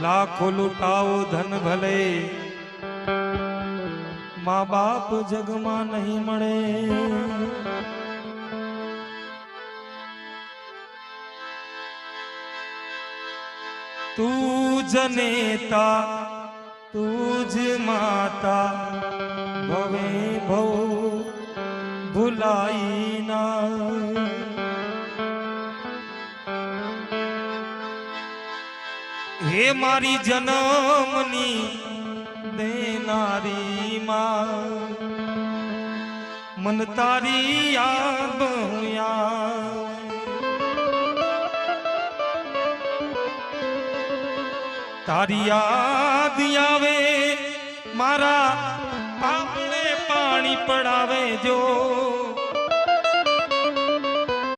लाखों लुटाओ धन भले माँ बाप जग में नहीं मळे। तू जनेता तुझ माता भवे भव भुलाई ना। हे मारी जनमनी देनारी माँ मन तारी याद बहुया। तारी याद आवे मारा पापने पानी पड़ावे जो।